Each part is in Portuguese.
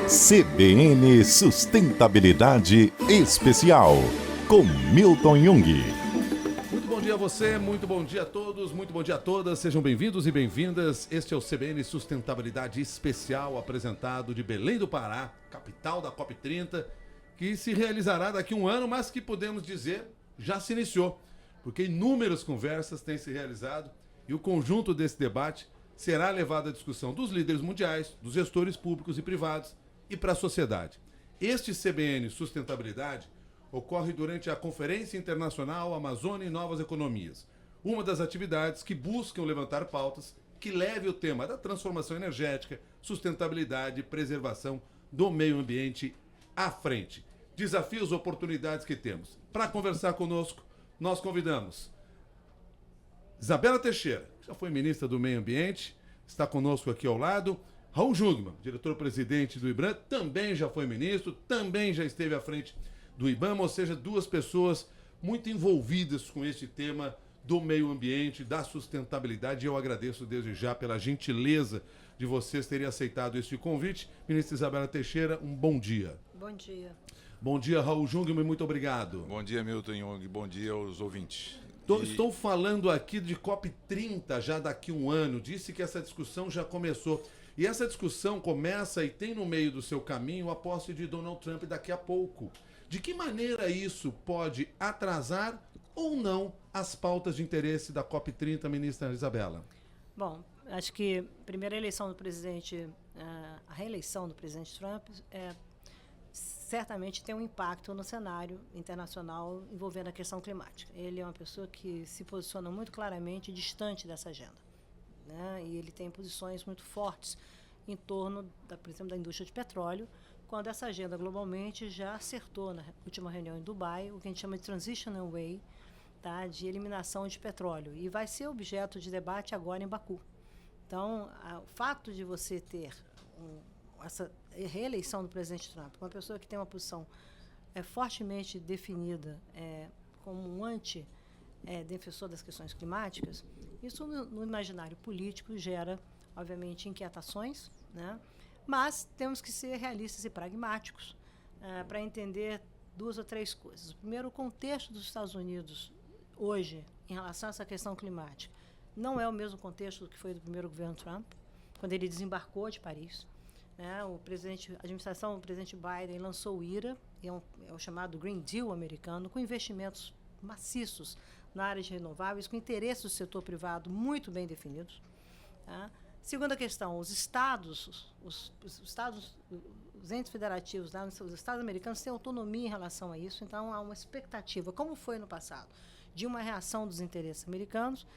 CBN Sustentabilidade Especial, com Milton Jung. Muito bom dia a você, muito bom dia a todos, muito bom dia a todas. Sejam bem-vindos e bem-vindas. Este é o CBN Sustentabilidade Especial, apresentado de Belém do Pará, capital da COP30, que se realizará daqui a um ano, mas que podemos dizer já se iniciou, porque inúmeras conversas têm se realizado e o conjunto desse debate será levado à discussão dos líderes mundiais, dos gestores públicos e privados e para a sociedade. Este CBN Sustentabilidade ocorre durante a Conferência Internacional Amazônia e Novas Economias, uma das atividades que buscam levantar pautas que leve o tema da transformação energética, sustentabilidade e preservação do meio ambiente à frente. Desafios, oportunidades que temos. Para conversar conosco, nós convidamos Isabela Teixeira, que já foi ministra do Meio Ambiente, está conosco aqui ao lado. Raul Jungmann, diretor-presidente do IBRAM, também já foi ministro, também já esteve à frente do IBAMA, ou seja, duas pessoas muito envolvidas com este tema do meio ambiente, da sustentabilidade. Eu agradeço desde já pela gentileza de vocês terem aceitado este convite. Ministra Isabela Teixeira, um bom dia. Bom dia. Bom dia, Raul Jungmann, muito obrigado. Bom dia, Milton Jung, bom dia aos ouvintes. Estou falando aqui de COP30 já daqui a um ano, disse que essa discussão já começou. E essa discussão começa e tem no meio do seu caminho a posse de Donald Trump daqui a pouco. De que maneira isso pode atrasar ou não as pautas de interesse da COP30, ministra Isabela? Bom, acho que a primeira eleição do presidente, a reeleição do presidente Trump certamente tem um impacto no cenário internacional envolvendo a questão climática. Ele é uma pessoa que se posiciona muito claramente distante dessa agenda, né? E ele tem posições muito fortes em torno, por exemplo, da indústria de petróleo, quando essa agenda globalmente já acertou na última reunião em Dubai o que a gente chama de Transition Way, tá, de eliminação de petróleo, e vai ser objeto de debate agora em Baku. Então, o fato de você ter essa reeleição do presidente Trump, uma pessoa que tem uma posição fortemente definida como um defensor das questões climáticas, isso no imaginário político gera, obviamente, inquietações, né? Mas temos que ser realistas e pragmáticos para entender duas ou três coisas. Primeiro, o contexto dos Estados Unidos hoje em relação a essa questão climática não é o mesmo contexto do que foi do primeiro governo Trump, quando ele desembarcou de Paris. Né? A administração do presidente Biden lançou o IRA, é o chamado Green Deal americano, com investimentos maciços na área de renováveis, com interesses do setor privado muito bem definidos. Tá? Segunda questão, os estados, os entes federativos, né, os estados americanos têm autonomia em relação a isso, então há uma expectativa, como foi no passado, de uma reação dos interesses americanos.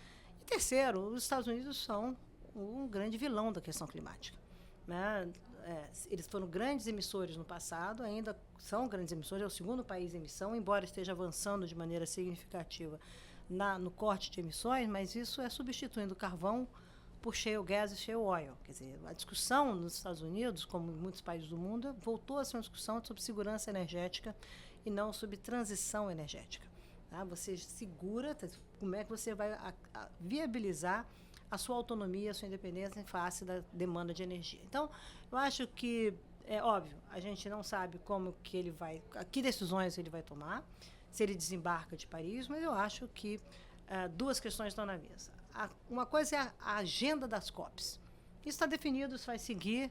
E terceiro, os Estados Unidos são um grande vilão da questão climática. Né? Eles foram grandes emissores no passado, ainda são grandes emissores, é o segundo país em emissão, embora esteja avançando de maneira significativa no corte de emissões, mas isso é substituindo o carvão por shale gas e shale oil. Quer dizer, a discussão nos Estados Unidos, como em muitos países do mundo, voltou a ser uma discussão sobre segurança energética e não sobre transição energética. Tá? Você segura, como é que você vai viabilizar a sua autonomia, a sua independência em face da demanda de energia. Então, eu acho que, é óbvio, a gente não sabe como que ele vai, que decisões ele vai tomar, se ele desembarca de Paris, mas eu acho que duas questões estão na mesa. Uma coisa é a agenda das COPs. Isso está definido, isso vai seguir,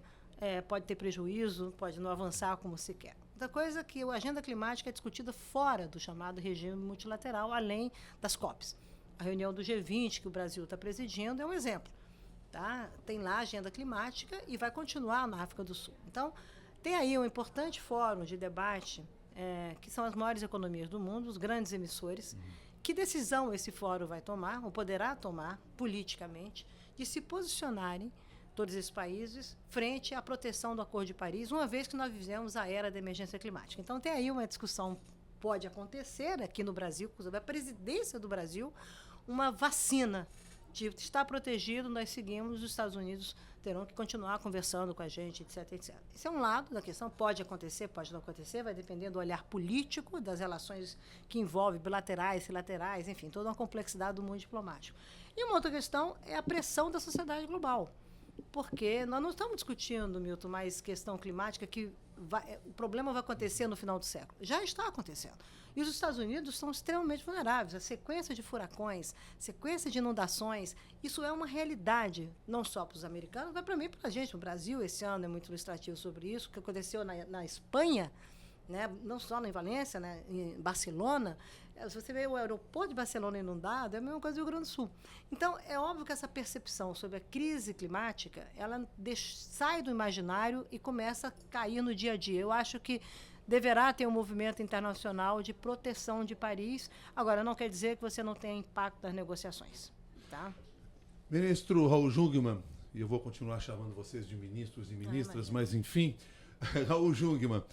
pode ter prejuízo, pode não avançar como se quer. Outra coisa é que a agenda climática é discutida fora do chamado regime multilateral, além das COPs. A reunião do G20, que o Brasil está presidindo, é um exemplo. Tá? Tem lá a agenda climática e vai continuar na África do Sul. Então, tem aí um importante fórum de debate, que são as maiores economias do mundo, os grandes emissores. Que decisão esse fórum vai tomar, ou poderá tomar, politicamente, de se posicionarem, todos esses países, frente à proteção do Acordo de Paris, uma vez que nós vivemos a era da emergência climática. Então, tem aí uma discussão, pode acontecer aqui no Brasil, inclusive a presidência do Brasil, uma vacina de estar protegido, nós seguimos, os Estados Unidos terão que continuar conversando com a gente, etc, etc. Esse é um lado da questão, pode acontecer, pode não acontecer, vai depender do olhar político, das relações que envolvem bilaterais, trilaterais, enfim, toda uma complexidade do mundo diplomático. E uma outra questão é a pressão da sociedade global. Porque nós não estamos discutindo, Milton, mais questão climática o problema vai acontecer no final do século. Já está acontecendo. E os Estados Unidos são extremamente vulneráveis. A sequência de furacões, sequência de inundações, isso é uma realidade, não só para os americanos, mas para mim e para a gente. O Brasil, esse ano, é muito ilustrativo sobre isso. O que aconteceu na Espanha, né? Não só em Valência, né? Em Barcelona. Se você vê o aeroporto de Barcelona inundado, é a mesma coisa do Rio Grande do Sul. Então, é óbvio que essa percepção sobre a crise climática, ela sai do imaginário e começa a cair no dia a dia. Eu acho que deverá ter um movimento internacional de proteção de Paris. Agora, não quer dizer que você não tenha impacto nas negociações. Tá? Ministro Raul Jungmann, e eu vou continuar chamando vocês de ministros e ministras, mas enfim, Raul Jungmann,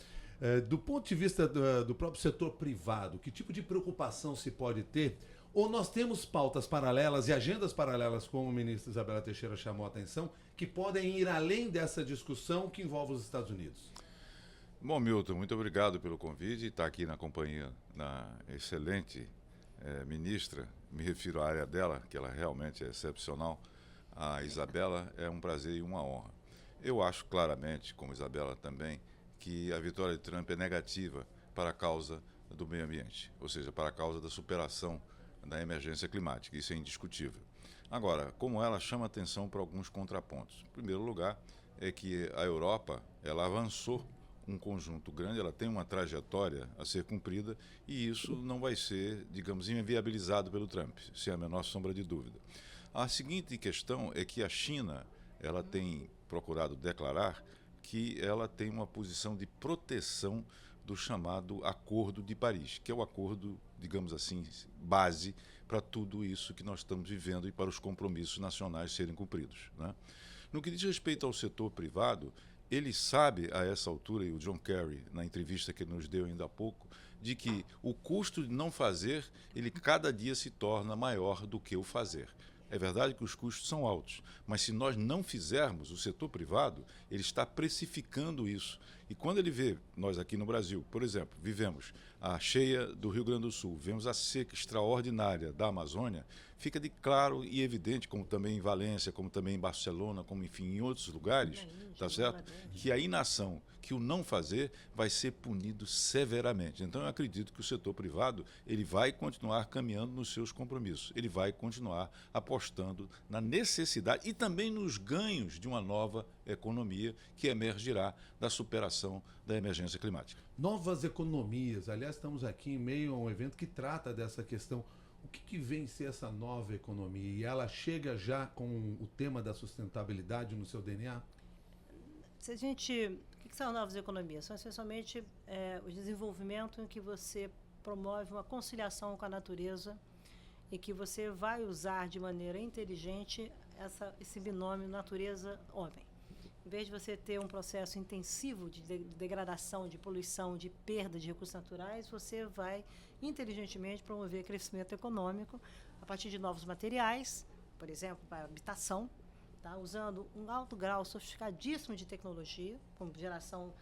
do ponto de vista do próprio setor privado, que tipo de preocupação se pode ter? Ou nós temos pautas paralelas e agendas paralelas, como a ministra Isabela Teixeira chamou a atenção, que podem ir além dessa discussão que envolve os Estados Unidos? Bom, Milton, muito obrigado pelo convite e estar aqui na companhia da excelente ministra. Me refiro à área dela, que ela realmente é excepcional. A Isabela, é um prazer e uma honra. Eu acho claramente, como Isabela também, que a vitória de Trump é negativa para a causa do meio ambiente, ou seja, para a causa da superação da emergência climática. Isso é indiscutível. Agora, como ela chama atenção para alguns contrapontos. Em primeiro lugar, é que a Europa, ela avançou um conjunto grande, ela tem uma trajetória a ser cumprida e isso não vai ser, digamos, inviabilizado pelo Trump, sem a menor sombra de dúvida. A seguinte questão é que a China, ela tem procurado declarar que ela tem uma posição de proteção do chamado Acordo de Paris, que é o acordo, digamos assim, base para tudo isso que nós estamos vivendo e para os compromissos nacionais serem cumpridos, né? No que diz respeito ao setor privado, ele sabe a essa altura, e o John Kerry, na entrevista que ele nos deu ainda há pouco, de que o custo de não fazer, ele cada dia se torna maior do que o fazer. É verdade que os custos são altos, mas se nós não fizermos, o setor privado, ele está precificando isso. E quando ele vê, nós aqui no Brasil, por exemplo, vivemos a cheia do Rio Grande do Sul, vemos a seca extraordinária da Amazônia, fica de claro e evidente, como também em Valência, como também em Barcelona, como enfim em outros lugares, tá certo? Que a inação, que o não fazer vai ser punido severamente. Então eu acredito que o setor privado, ele vai continuar caminhando nos seus compromissos, ele vai continuar apostando na necessidade e também nos ganhos de uma nova economia que emergirá da superação da emergência climática. Novas economias, aliás, estamos aqui em meio a um evento que trata dessa questão. O que vem ser essa nova economia? E ela chega já com o tema da sustentabilidade no seu DNA? Se a gente... O que são novas economias? São essencialmente o desenvolvimento em que você promove uma conciliação com a natureza e que você vai usar de maneira inteligente esse binômio natureza-homem. Em vez de você ter um processo intensivo de degradação, de poluição, de perda de recursos naturais, você vai inteligentemente promover crescimento econômico a partir de novos materiais, por exemplo, para habitação, tá? Usando um alto grau sofisticadíssimo de tecnologia, como geração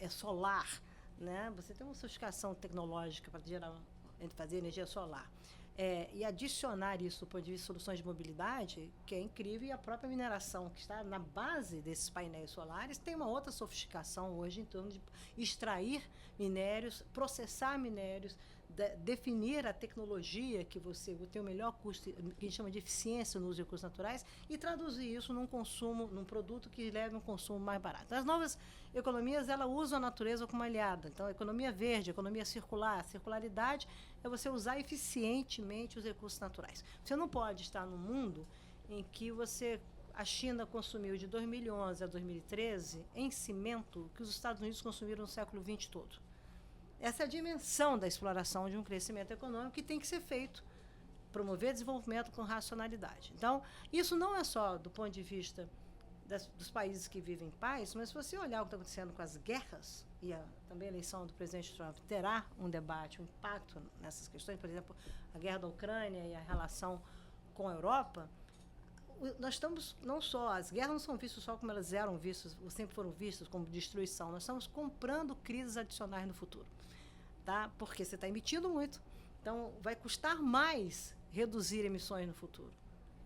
solar, né? Você tem uma sofisticação tecnológica para fazer energia solar. E adicionar isso do ponto de vista de soluções de mobilidade, que é incrível, e a própria mineração, que está na base desses painéis solares, tem uma outra sofisticação hoje em torno de extrair minérios, processar minérios, definir a tecnologia que você tem o melhor custo, que a gente chama de eficiência no uso de recursos naturais, e traduzir isso num consumo, num produto que leve a um consumo mais barato. As novas economias, ela usam a natureza como aliada. Então, a economia verde, a economia circular, a circularidade é você usar eficientemente os recursos naturais. Você não pode estar num mundo em que a China consumiu de 2011 a 2013 em cimento que os Estados Unidos consumiram no século XX todo. Essa é a dimensão da exploração de um crescimento econômico que tem que ser feito, promover desenvolvimento com racionalidade. Então, isso não é só do ponto de vista dos países que vivem em paz, mas se você olhar o que está acontecendo com as guerras, e também a eleição do presidente Trump terá um debate, um impacto nessas questões, por exemplo, a guerra da Ucrânia e a relação com a Europa, nós estamos, não só, as guerras não são vistas só como elas eram vistas, ou sempre foram vistas como destruição, nós estamos comprando crises adicionais no futuro, tá? Porque você está emitindo muito, então vai custar mais reduzir emissões no futuro.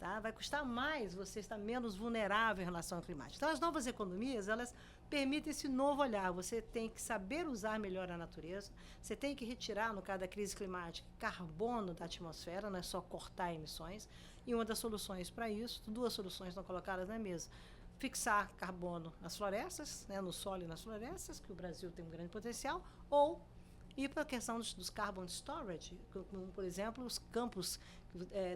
Tá? Vai custar mais, você está menos vulnerável em relação ao climático. Então, as novas economias, elas permitem esse novo olhar. Você tem que saber usar melhor a natureza, você tem que retirar, no caso da crise climática, carbono da atmosfera, não é só cortar emissões. E uma das soluções para isso, 2 soluções estão colocadas na mesa. Fixar carbono nas florestas, né, no solo e nas florestas, que o Brasil tem um grande potencial, ou ir para a questão dos carbon storage, como, por exemplo, os campos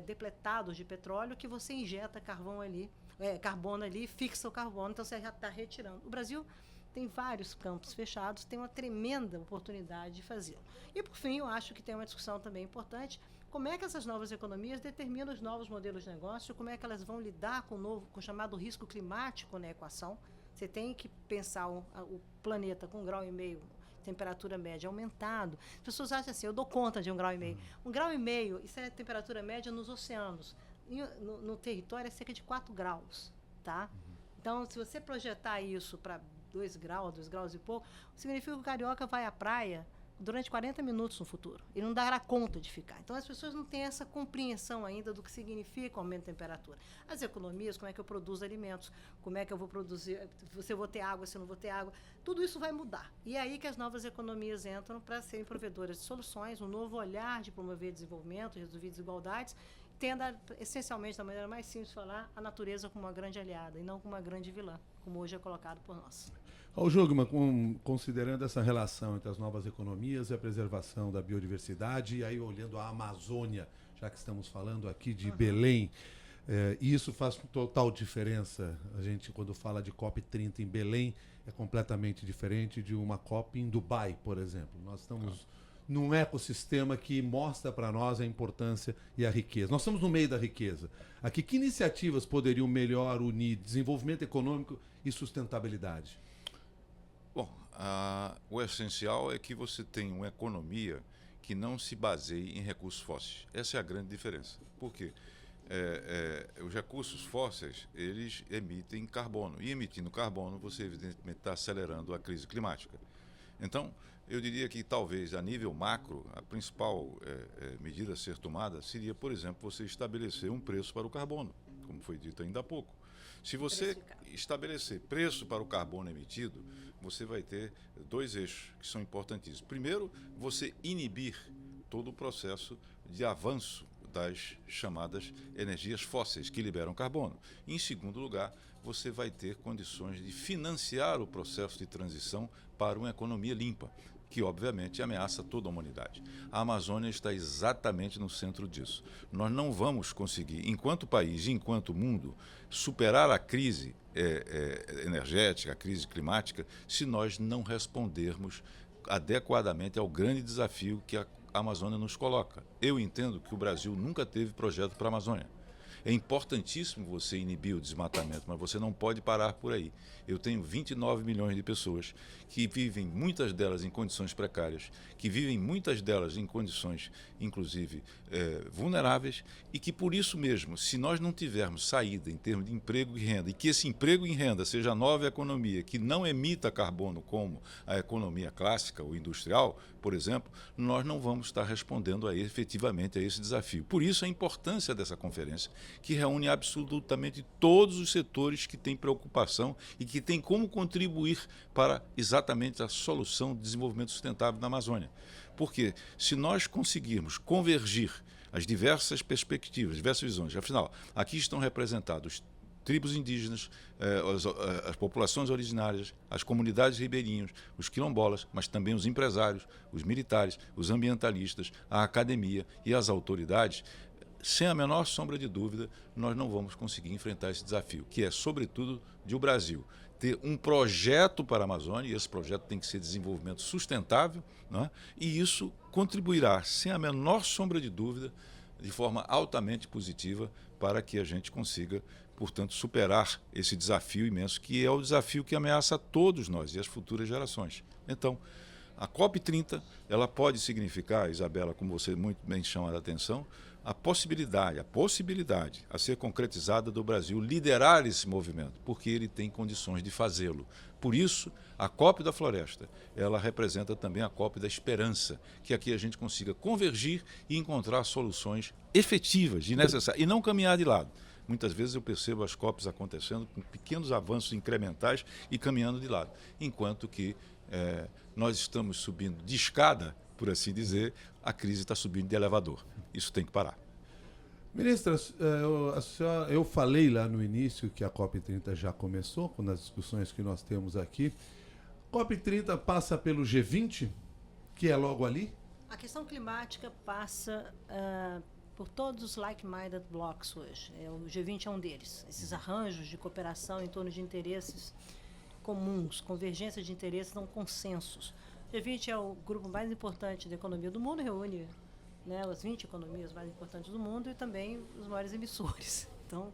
depletados de petróleo, que você injeta carbono ali e fixa o carbono, então você já está retirando. O Brasil tem vários campos fechados, tem uma tremenda oportunidade de fazê-lo. E, por fim, eu acho que tem uma discussão também importante, como é que essas novas economias determinam os novos modelos de negócio, como é que elas vão lidar com o chamado risco climático na equação. Você tem que pensar o planeta com 1,5 grau, temperatura média aumentado. As pessoas acham assim, eu dou conta de 1,5 grau. 1,5 grau, isso é a temperatura média nos oceanos. No território é cerca de 4 graus. Tá? Então, se você projetar isso para 2 graus e pouco, significa que o carioca vai à praia durante 40 minutos no futuro. Ele não dará conta de ficar. Então, as pessoas não têm essa compreensão ainda do que significa o aumento da temperatura. As economias, como é que eu produzo alimentos, como é que eu vou produzir, se eu vou ter água, se eu não vou ter água, tudo isso vai mudar. E é aí que as novas economias entram para serem provedoras de soluções, um novo olhar de promover desenvolvimento, resolver desigualdades, tendo, essencialmente, da maneira mais simples de falar, a natureza como uma grande aliada e não como uma grande vilã, como hoje é colocado por nós. Jugman, considerando essa relação entre as novas economias e a preservação da biodiversidade, e aí olhando a Amazônia, já que estamos falando aqui de Belém, isso faz total diferença. A gente, quando fala de COP30 em Belém, é completamente diferente de uma COP em Dubai, por exemplo. Nós estamos num ecossistema que mostra para nós a importância e a riqueza. Nós estamos no meio da riqueza. Aqui, que iniciativas poderiam melhor unir desenvolvimento econômico e sustentabilidade? Bom, o essencial é que você tenha uma economia que não se baseie em recursos fósseis. Essa é a grande diferença. Por quê? Os recursos fósseis, eles emitem carbono. E emitindo carbono, você evidentemente está acelerando a crise climática. Então, eu diria que talvez a nível macro, a principal medida a ser tomada seria, por exemplo, você estabelecer um preço para o carbono, como foi dito ainda há pouco. Se você estabelecer preço para o carbono emitido, você vai ter 2 eixos que são importantíssimos. Primeiro, você inibir todo o processo de avanço das chamadas energias fósseis que liberam carbono. Em segundo lugar, você vai ter condições de financiar o processo de transição para uma economia limpa, que obviamente ameaça toda a humanidade. A Amazônia está exatamente no centro disso. Nós não vamos conseguir, enquanto país e enquanto mundo, superar a crise energética, a crise climática, se nós não respondermos adequadamente ao grande desafio que a Amazônia nos coloca. Eu entendo que o Brasil nunca teve projeto para a Amazônia. É importantíssimo você inibir o desmatamento, mas você não pode parar por aí. Eu tenho 29 milhões de pessoas que vivem, muitas delas em condições precárias, que vivem muitas delas em condições, inclusive, vulneráveis, e que por isso mesmo, se nós não tivermos saída em termos de emprego e renda, e que esse emprego e renda seja a nova economia, que não emita carbono como a economia clássica ou industrial, por exemplo, nós não vamos estar respondendo efetivamente a esse desafio. Por isso a importância dessa conferência, que reúne absolutamente todos os setores que têm preocupação e que têm como contribuir para exatamente a solução do desenvolvimento sustentável na Amazônia. Porque se nós conseguirmos convergir as diversas perspectivas, diversas visões, afinal, aqui estão representados tribos indígenas, as populações originárias, as comunidades ribeirinhas, os quilombolas, mas também os empresários, os militares, os ambientalistas, a academia e as autoridades. Sem a menor sombra de dúvida, nós não vamos conseguir enfrentar esse desafio, que é, sobretudo, de o Brasil ter um projeto para a Amazônia, e esse projeto tem que ser desenvolvimento sustentável, né? E isso contribuirá, sem a menor sombra de dúvida, de forma altamente positiva, para que a gente consiga, portanto, superar esse desafio imenso, que é o desafio que ameaça a todos nós e as futuras gerações. Então, a COP30, ela pode significar, Isabela, como você muito bem chama a atenção, a possibilidade a ser concretizada do Brasil liderar esse movimento, porque ele tem condições de fazê-lo. Por isso, a COP da Floresta, ela representa também a COP da Esperança, que aqui a gente consiga convergir e encontrar soluções efetivas e necessárias, e não caminhar de lado. Muitas vezes eu percebo as COPs acontecendo com pequenos avanços incrementais e caminhando de lado, enquanto que nós estamos subindo de escada, por assim dizer, a crise está subindo de elevador. Isso tem que parar. Ministra, eu falei lá no início que a COP30 já começou, nas discussões que nós temos aqui. COP30 passa pelo G20, que é logo ali? A questão climática passa por todos os like-minded blocks hoje. O G20 é um deles. Esses arranjos de cooperação em torno de interesses comuns, convergência de interesses, são consensos. O G20 é o grupo mais importante da economia do mundo, reúne, né, as 20 economias mais importantes do mundo e também os maiores emissores. Então,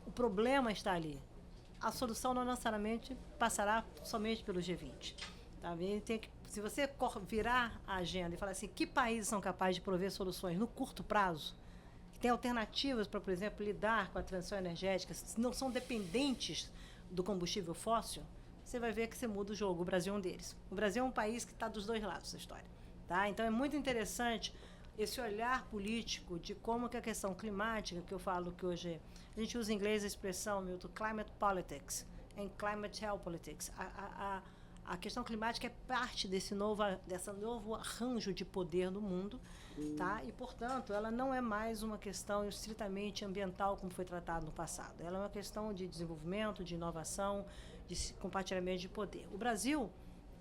o problema está ali. A solução não necessariamente passará somente pelo G20. Tá? Se você virar a agenda e falar assim, que países são capazes de prover soluções no curto prazo, que têm alternativas para, por exemplo, lidar com a transição energética, não são dependentes do combustível fóssil, você vai ver que você muda o jogo. O Brasil é um deles. O Brasil é um país que está dos dois lados da história. Tá? Então é muito interessante esse olhar político de como que a questão climática, que eu falo que hoje, a gente usa em inglês a expressão, Milton, climate politics and climate geopolitics. A questão climática é parte desse novo arranjo de poder no mundo, tá? E, portanto, ela não é mais uma questão estritamente ambiental como foi tratado no passado. Ela é uma questão de desenvolvimento, de inovação, de compartilhamento de poder. O Brasil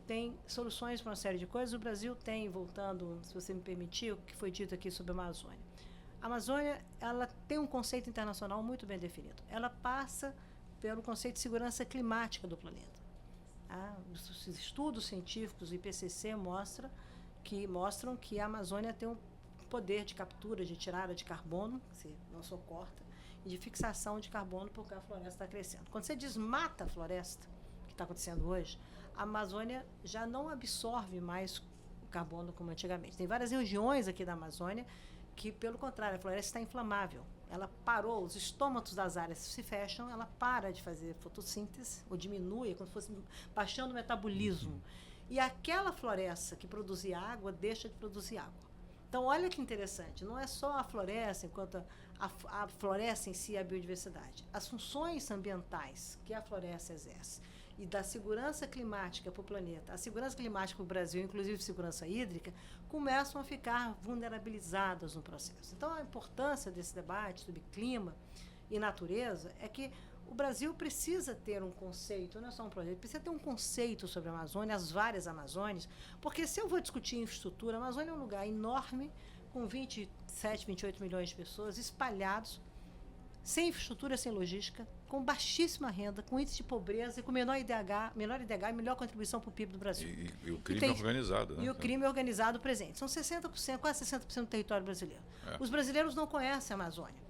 tem soluções para uma série de coisas. O Brasil tem, voltando, se você me permitir, o que foi dito aqui sobre a Amazônia. A Amazônia, ela tem um conceito internacional muito bem definido. Ela passa pelo conceito de segurança climática do planeta. Os estudos científicos do IPCC mostram que a Amazônia tem um poder de captura, de tirada de carbono, que se não só corta, e de fixação de carbono porque a floresta está crescendo. Quando você desmata a floresta, que está acontecendo hoje, a Amazônia já não absorve mais o carbono como antigamente. Tem várias regiões aqui da Amazônia que, pelo contrário, a floresta está inflamável. Ela parou, os estômatos das áreas se fecham, ela para de fazer fotossíntese, ou diminui, é como se fosse baixando o metabolismo. E aquela floresta que produzia água, deixa de produzir água. Então, olha que interessante, não é só a floresta, enquanto a floresta em si é a biodiversidade. As funções ambientais que a floresta exerce e da segurança climática para o planeta, a segurança climática para o Brasil, inclusive segurança hídrica, começam a ficar vulnerabilizadas no processo. Então, a importância desse debate sobre clima e natureza é que o Brasil precisa ter um conceito, não é só um projeto, precisa ter um conceito sobre a Amazônia, as várias Amazônias, porque se eu vou discutir infraestrutura, a Amazônia é um lugar enorme, com 27, 28 milhões de pessoas espalhados, sem infraestrutura, sem logística, com baixíssima renda, com índice de pobreza e com menor IDH e melhor contribuição para o PIB do Brasil. E o crime organizado, né? E o crime organizado presente. São 60%, quase 60% do território brasileiro. Os brasileiros não conhecem a Amazônia.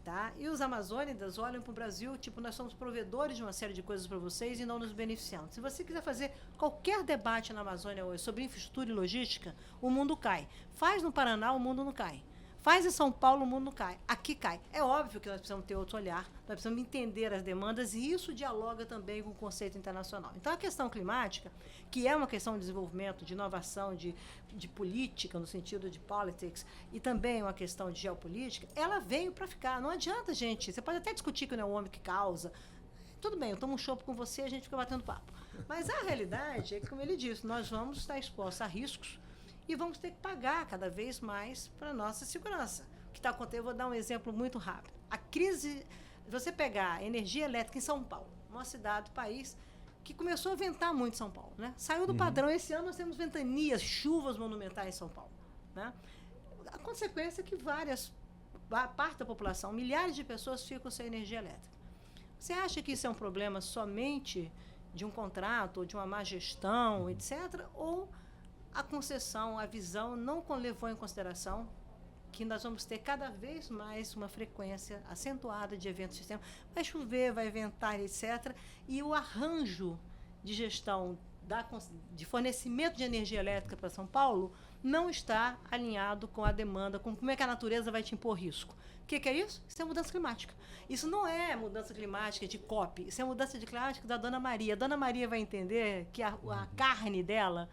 Tá? E os amazônidas olham para o Brasil, tipo, nós somos provedores de uma série de coisas para vocês e não nos beneficiando. Se você quiser fazer qualquer debate na Amazônia hoje sobre infraestrutura e logística, o mundo cai. Faz no Paraná, o mundo não cai. Faz em São Paulo, o mundo não cai. Aqui cai. É óbvio que nós precisamos ter outro olhar, nós precisamos entender as demandas e isso dialoga também com o conceito internacional. Então, a questão climática, que é uma questão de desenvolvimento, de inovação, de política, no sentido de politics, e também uma questão de geopolítica, ela veio para ficar. Não adianta, gente. Você pode até discutir que não é o homem que causa. Tudo bem, eu tomo um chopp com você e a gente fica batendo papo. Mas a realidade é que, como ele disse, nós vamos estar expostos a riscos e vamos ter que pagar cada vez mais para a nossa segurança. O que está acontecendo? Eu vou dar um exemplo muito rápido. A crise, você pegar a energia elétrica em São Paulo, uma cidade, país, que começou a ventar muito em São Paulo, né? Saiu do padrão. Esse ano nós temos ventanias, chuvas monumentais em São Paulo, né? A consequência é que parte da população, milhares de pessoas ficam sem energia elétrica. Você acha que isso é um problema somente de um contrato, ou de uma má gestão, etc., ou a concessão, a visão não levou em consideração que nós vamos ter cada vez mais uma frequência acentuada de eventos sistema. Vai chover, vai ventar, etc. E o arranjo de gestão de fornecimento de energia elétrica para São Paulo não está alinhado com a demanda, com como é que a natureza vai te impor risco. O que é isso? Isso é mudança climática. Isso não é mudança climática de COP, isso é mudança climática da Dona Maria. A Dona Maria vai entender que a carne dela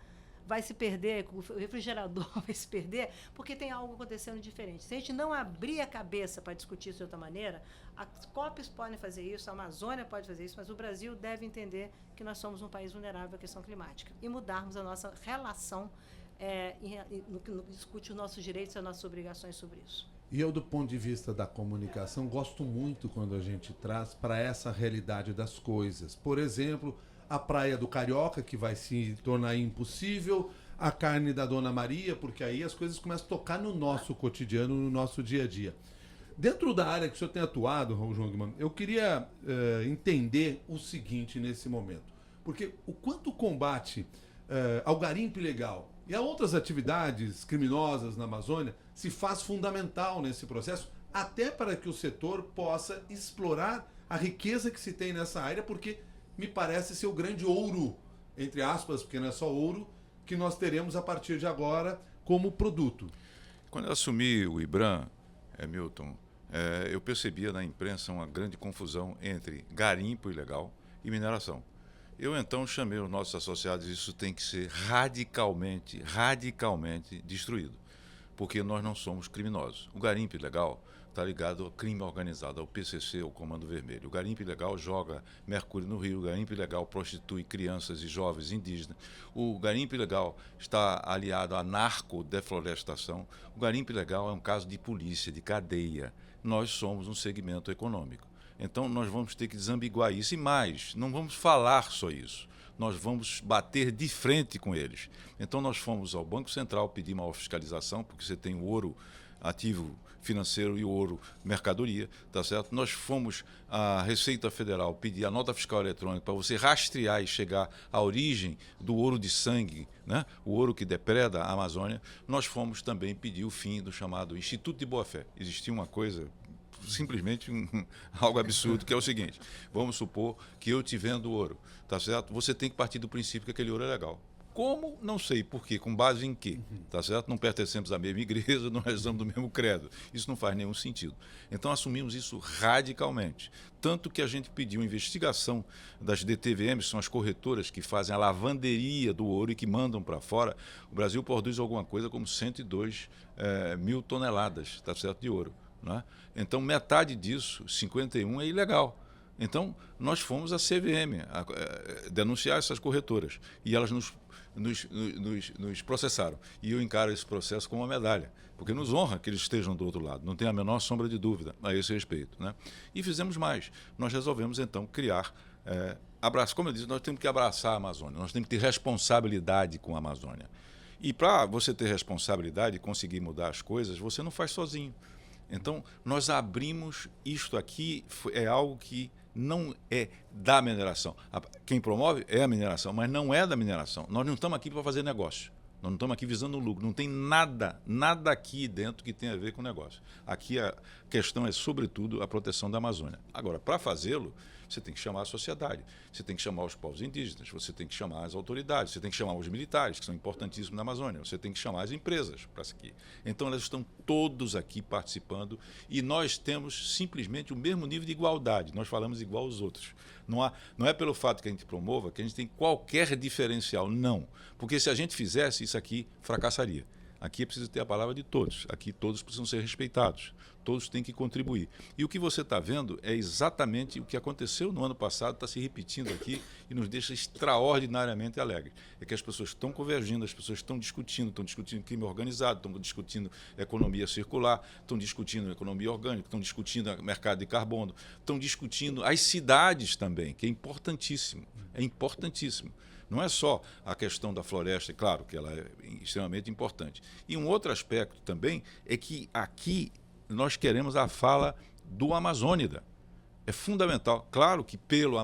vai se perder, o refrigerador vai se perder, porque tem algo acontecendo diferente. Se a gente não abrir a cabeça para discutir isso de outra maneira, as COPs podem fazer isso, a Amazônia pode fazer isso, mas o Brasil deve entender que nós somos um país vulnerável à questão climática e mudarmos a nossa relação no que discute os nossos direitos e as nossas obrigações sobre isso. E eu, do ponto de vista da comunicação, gosto muito quando a gente traz para essa realidade das coisas. Por exemplo, a praia do Carioca, que vai se tornar impossível, a carne da Dona Maria, porque aí as coisas começam a tocar no nosso cotidiano, no nosso dia a dia. Dentro da área que o senhor tem atuado, Raul Jungmann, eu queria entender o seguinte nesse momento. Porque o quanto o combate ao garimpo ilegal e a outras atividades criminosas na Amazônia se faz fundamental nesse processo, até para que o setor possa explorar a riqueza que se tem nessa área, porque me parece ser o grande ouro, entre aspas, porque não é só ouro, que nós teremos a partir de agora como produto. Quando eu assumi o IBRAM, Milton, eu percebia na imprensa uma grande confusão entre garimpo ilegal e mineração. Eu então chamei os nossos associados e isso tem que ser radicalmente destruído, porque nós não somos criminosos. O garimpo ilegal está ligado ao crime organizado, ao PCC, ao Comando Vermelho. O garimpo ilegal joga mercúrio no rio, o garimpo ilegal prostitui crianças e jovens indígenas, o garimpo ilegal está aliado à narcodeflorestação, o garimpo ilegal é um caso de polícia, de cadeia. Nós somos um segmento econômico. Então nós vamos ter que desambiguar isso e mais, não vamos falar só isso. Nós vamos bater de frente com eles. Então nós fomos ao Banco Central pedir uma fiscalização, porque você tem o ouro ativo financeiro e o ouro mercadoria, tá certo? Nós fomos à Receita Federal pedir a nota fiscal eletrônica para você rastrear e chegar à origem do ouro de sangue, né? O ouro que depreda a Amazônia. Nós fomos também pedir o fim do chamado Instituto de Boa-Fé. Existia uma coisa simplesmente algo absurdo, que é o seguinte: vamos supor que eu te vendo ouro, tá certo? Você tem que partir do princípio que aquele ouro é legal. Como? Não sei. Por quê? Com base em quê? Tá certo? Não pertencemos à mesma igreja, não rezamos do mesmo credo. Isso não faz nenhum sentido. Então assumimos isso radicalmente. Tanto que a gente pediu investigação das DTVMs, são as corretoras que fazem a lavanderia do ouro e que mandam para fora. O Brasil produz alguma coisa como 102 mil toneladas, tá certo, de ouro. Né? Então, metade disso, 51, é ilegal. Então, nós fomos à CVM denunciar essas corretoras e elas nos processaram. E eu encaro esse processo como uma medalha, porque nos honra que eles estejam do outro lado, não tem a menor sombra de dúvida a esse respeito. Né? E fizemos mais. Nós resolvemos, então, criar... como eu disse, nós temos que abraçar a Amazônia, nós temos que ter responsabilidade com a Amazônia. E para você ter responsabilidade e conseguir mudar as coisas, você não faz sozinho. Então, nós abrimos isto aqui, é algo que não é da mineração. Quem promove é a mineração, mas não é da mineração. Nós não estamos aqui para fazer negócio. Nós não estamos aqui visando lucro. Não tem nada aqui dentro que tenha a ver com negócio. Aqui a questão é, sobretudo, a proteção da Amazônia. Agora, para fazê-lo, você tem que chamar a sociedade, você tem que chamar os povos indígenas, você tem que chamar as autoridades, você tem que chamar os militares, que são importantíssimos na Amazônia, você tem que chamar as empresas para isso aqui. Então, elas estão todos aqui participando e nós temos simplesmente o mesmo nível de igualdade. Nós falamos igual aos outros. Não é pelo fato que a gente promova que a gente tem qualquer diferencial, não. Porque se a gente fizesse, isso aqui fracassaria. Aqui é preciso ter a palavra de todos. Aqui todos precisam ser respeitados. Todos têm que contribuir. E o que você está vendo é exatamente o que aconteceu no ano passado, está se repetindo aqui e nos deixa extraordinariamente alegres. É que as pessoas estão convergindo, as pessoas estão discutindo crime organizado, estão discutindo economia circular, estão discutindo economia orgânica, estão discutindo mercado de carbono, estão discutindo as cidades também, que é importantíssimo. É importantíssimo. Não é só a questão da floresta, é claro que ela é extremamente importante. E um outro aspecto também é que aqui nós queremos a fala do Amazônida. É fundamental, claro que pela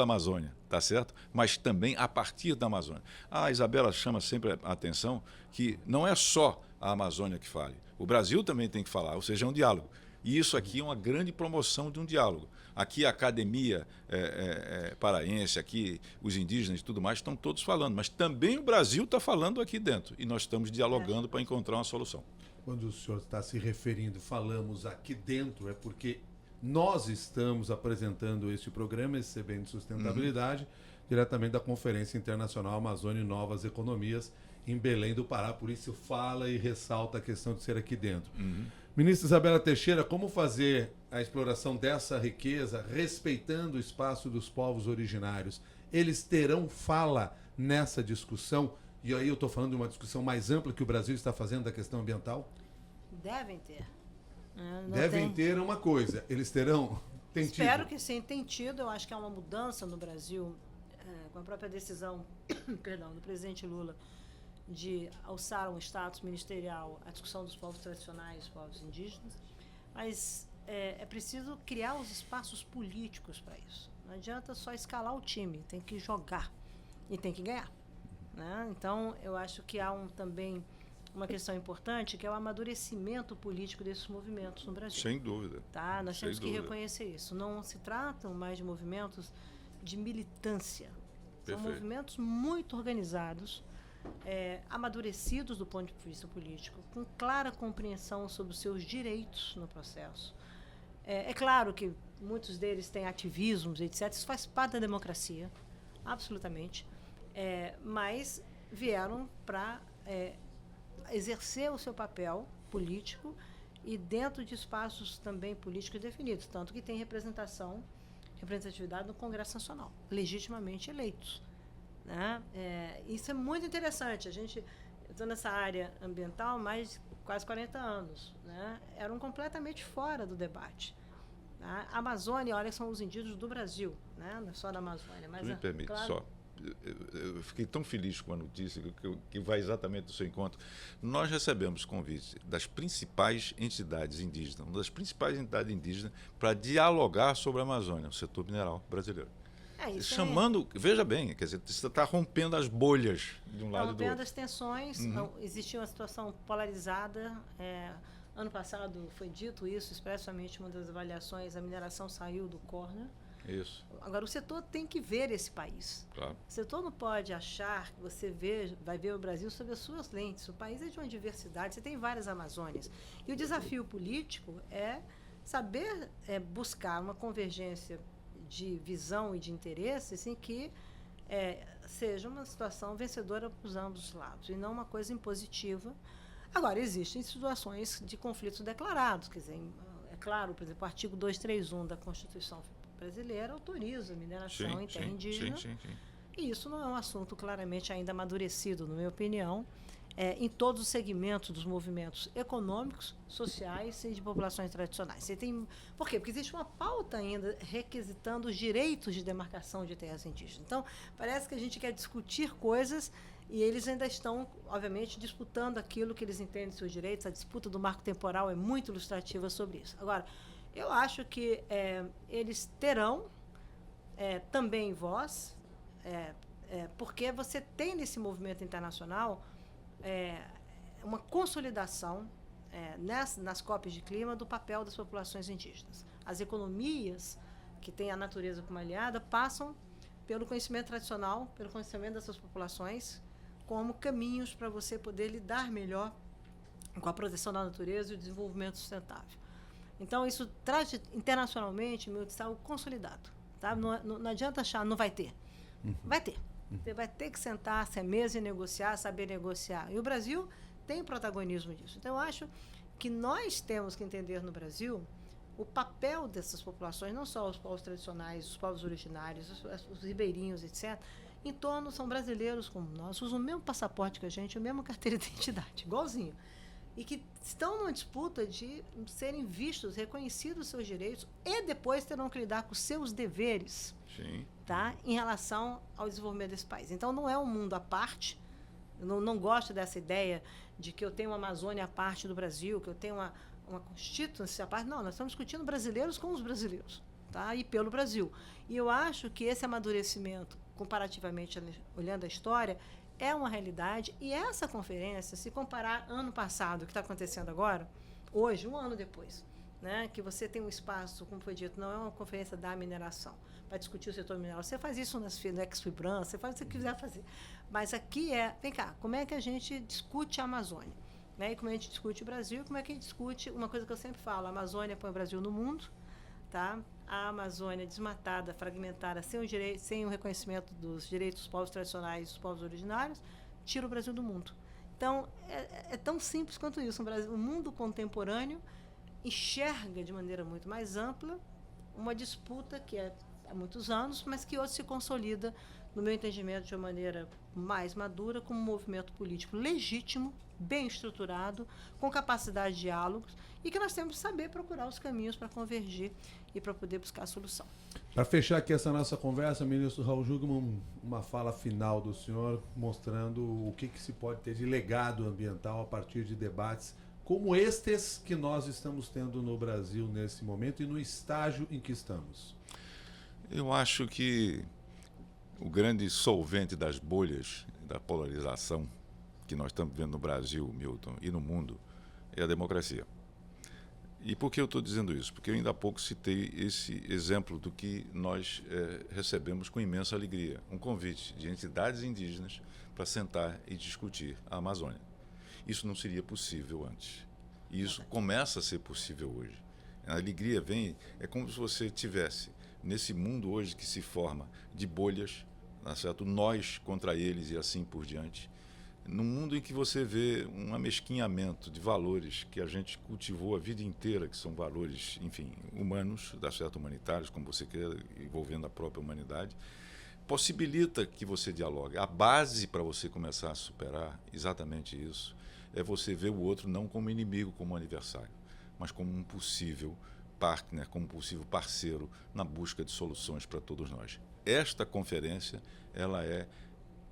Amazônia, tá certo? Mas também a partir da Amazônia. A Isabela chama sempre a atenção que não é só a Amazônia que fale. O Brasil também tem que falar, ou seja, é um diálogo. E isso aqui é uma grande promoção de um diálogo. Aqui a academia paraense, aqui os indígenas e tudo mais estão todos falando, mas também o Brasil está falando aqui dentro e nós estamos dialogando para encontrar uma solução. Quando o senhor está se referindo, falamos aqui dentro, é porque nós estamos apresentando este programa, esse CBN de Sustentabilidade, diretamente da Conferência Internacional Amazônia e Novas Economias, em Belém do Pará. Por isso fala e ressalta a questão de ser aqui dentro. Ministra Isabela Teixeira, como fazer a exploração dessa riqueza respeitando o espaço dos povos originários? Eles terão fala nessa discussão? E aí eu estou falando de uma discussão mais ampla que o Brasil está fazendo da questão ambiental? Devem ter. Devem ter uma coisa, eles terão... Espero que sim, tem tido. Eu acho que há uma mudança no Brasil, com a própria decisão perdão, do presidente Lula de alçar um status ministerial à discussão dos povos tradicionais, dos povos indígenas, mas é preciso criar os espaços políticos para isso. Não adianta só escalar o time, tem que jogar e tem que ganhar, né? Então, eu acho que há também uma questão importante, que é o amadurecimento político desses movimentos no Brasil. Sem dúvida. Tá? Nós temos que dúvida. reconhecer isso. Não se tratam mais de movimentos de militância. São movimentos muito organizados, amadurecidos do ponto de vista político, com clara compreensão sobre os seus direitos no processo. É claro que muitos deles têm ativismos, etc. Isso faz parte da democracia, absolutamente. Mas vieram para exercer o seu papel político e dentro de espaços também políticos definidos, tanto que tem representatividade no Congresso Nacional, legitimamente eleitos, né? Isso é muito interessante. Eu estou nessa área ambiental há mais de quase 40 anos, né? Eram completamente fora do debate. Tá? A Amazônia, olha, são os indígenas do Brasil, né? Não é só da Amazônia. Mas me permite, claro, só. Eu fiquei tão feliz com a notícia que vai exatamente do seu encontro. Nós recebemos convite das principais entidades indígenas, uma das principais entidades indígenas, para dialogar sobre a Amazônia, o setor mineral brasileiro. Chamando, veja bem, quer dizer, você está rompendo as bolhas de um lado e do outro. Rompendo as tensões, existia uma situação polarizada. Ano passado foi dito isso, expressamente uma das avaliações, a mineração saiu do corner. Isso. Agora, o setor tem que ver esse país. Claro. O setor não pode achar que você vai ver o Brasil sob as suas lentes. O país é de uma diversidade, você tem várias Amazônias. E o desafio político é saber buscar uma convergência de visão e de interesses em que seja uma situação vencedora para os ambos lados, e não uma coisa impositiva. Agora, existem situações de conflitos declarados. Quer dizer, é claro, por exemplo, o artigo 231 da Constituição brasileira autoriza a mineração em terra indígena. Sim. E isso não é um assunto claramente ainda amadurecido, na minha opinião, em todos os segmentos dos movimentos econômicos, sociais e de populações tradicionais. Por quê? Porque existe uma pauta ainda requisitando os direitos de demarcação de terras indígenas. Então, parece que a gente quer discutir coisas e eles ainda estão, obviamente, disputando aquilo que eles entendem seus direitos. A disputa do marco temporal é muito ilustrativa sobre isso. Agora, eu acho que eles terão também voz, porque você tem nesse movimento internacional uma consolidação nas COPs de clima do papel das populações indígenas. As economias que têm a natureza como aliada passam pelo conhecimento tradicional, pelo conhecimento dessas populações, como caminhos para você poder lidar melhor com a proteção da natureza e o desenvolvimento sustentável. Então, isso traz internacionalmente algo consolidado. Tá? Não adianta achar, não vai ter. Vai ter. Você vai ter que sentar-se à mesa e negociar, saber negociar. E o Brasil tem protagonismo disso. Então, eu acho que nós temos que entender no Brasil o papel dessas populações, não só os povos tradicionais, os povos originários, os ribeirinhos, etc., em torno, são brasileiros como nós, usam o mesmo passaporte que a gente, a mesma carteira de identidade, igualzinho. E que estão numa disputa de serem vistos, reconhecidos os seus direitos e depois terão que lidar com os seus deveres. Sim. Tá? Em relação ao desenvolvimento desse país. Então, não é um mundo à parte. Eu não gosto dessa ideia de que eu tenho uma Amazônia à parte do Brasil, que eu tenho uma constituição à parte. Não, nós estamos discutindo brasileiros com os brasileiros, tá? E pelo Brasil. E eu acho que esse amadurecimento, comparativamente olhando a história, é uma realidade. E essa conferência, se comparar ano passado, o que está acontecendo agora, hoje, um ano depois, né, que você tem um espaço, como foi dito, não é uma conferência da mineração, para discutir o setor mineral. Você faz isso no Exfibran, você faz o que você quiser fazer. Mas aqui vem cá, como é que a gente discute a Amazônia? Né? E como a gente discute o Brasil, como é que a gente discute uma coisa que eu sempre falo, a Amazônia põe o Brasil no mundo, tá? A Amazônia desmatada, fragmentada, sem o reconhecimento dos direitos dos povos tradicionais e dos povos originários, tira o Brasil do mundo. Então, é tão simples quanto isso. O mundo contemporâneo enxerga de maneira muito mais ampla uma disputa que é há muitos anos, mas que hoje se consolida, no meu entendimento, de uma maneira mais madura, como um movimento político legítimo, bem estruturado, com capacidade de diálogos, e que nós temos que saber procurar os caminhos para convergir e para poder buscar a solução. Para fechar aqui essa nossa conversa, ministro Raul Jungmann, uma fala final do senhor mostrando o que se pode ter de legado ambiental a partir de debates como estes que nós estamos tendo no Brasil nesse momento e no estágio em que estamos. Eu acho que o grande solvente das bolhas, da polarização que nós estamos vendo no Brasil, Milton, e no mundo, é a democracia. E por que eu estou dizendo isso? Porque eu ainda há pouco citei esse exemplo do que nós recebemos com imensa alegria. Um convite de entidades indígenas para sentar e discutir a Amazônia. Isso não seria possível antes. E isso começa a ser possível hoje. A alegria vem, é como se você tivesse, nesse mundo hoje que se forma de bolhas, tá certo? Nós contra eles e assim por diante, num mundo em que você vê um amesquinhamento de valores que a gente cultivou a vida inteira, que são valores, enfim, humanos, da certo, humanitários, como você quer, envolvendo a própria humanidade, possibilita que você dialogue. A base para você começar a superar exatamente isso é você ver o outro não como inimigo, como adversário, mas como um possível partner, como um possível parceiro na busca de soluções para todos nós. Esta conferência, ela é,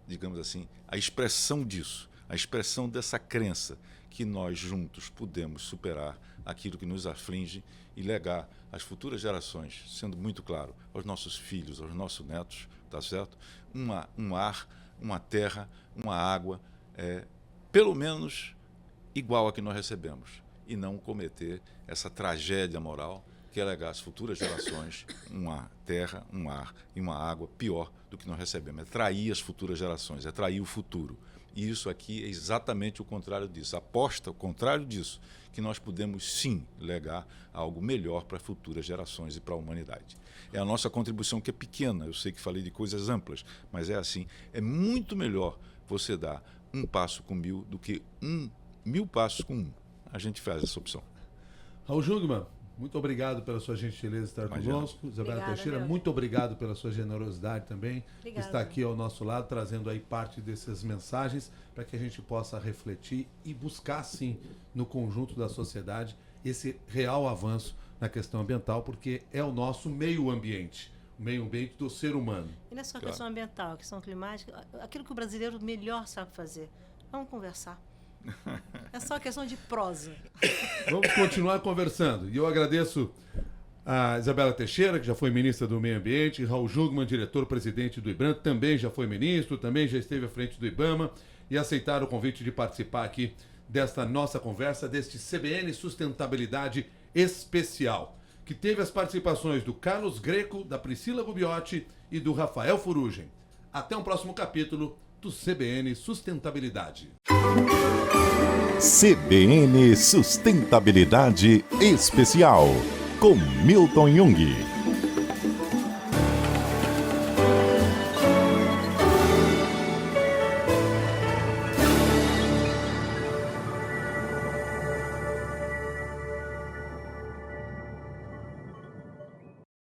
digamos assim, a expressão disso, a expressão dessa crença que nós juntos podemos superar aquilo que nos aflige e legar às futuras gerações, sendo muito claro, aos nossos filhos, aos nossos netos, tá certo? Um ar, uma terra, uma água, pelo menos igual a que nós recebemos, e não cometer essa tragédia moral que é legar às futuras gerações uma terra, um ar e uma água pior do que nós recebemos. É trair as futuras gerações, é trair o futuro. E isso aqui é exatamente o contrário disso. Aposta o contrário disso, que nós podemos sim legar algo melhor para futuras gerações e para a humanidade. É a nossa contribuição que é pequena, eu sei que falei de coisas amplas, mas é assim. É muito melhor você dar um passo com 1000 do que 1000 passos com 1. A gente faz essa opção. Raul Jungmann, muito obrigado pela sua gentileza estar conosco. Isabela Teixeira, muito obrigado pela sua generosidade também. Obrigada. Está aqui ao nosso lado, trazendo aí parte dessas mensagens para que a gente possa refletir e buscar, sim, no conjunto da sociedade, esse real avanço na questão ambiental, porque é o nosso meio ambiente do ser humano. E não é só questão ambiental, questão climática, aquilo que o brasileiro melhor sabe fazer. Vamos conversar. É só questão de prosa. Vamos continuar conversando. E eu agradeço a Isabela Teixeira, que já foi ministra do Meio Ambiente, Raul Jungmann, diretor-presidente do IBRAM, também já foi ministro, também já esteve à frente do IBAMA, e aceitaram o convite de participar aqui desta nossa conversa, deste CBN Sustentabilidade Especial, que teve as participações do Carlos Greco, da Priscila Gubiotti e do Rafael Furugem. Até um próximo capítulo do CBN Sustentabilidade. CBN Sustentabilidade Especial, com Milton Jung.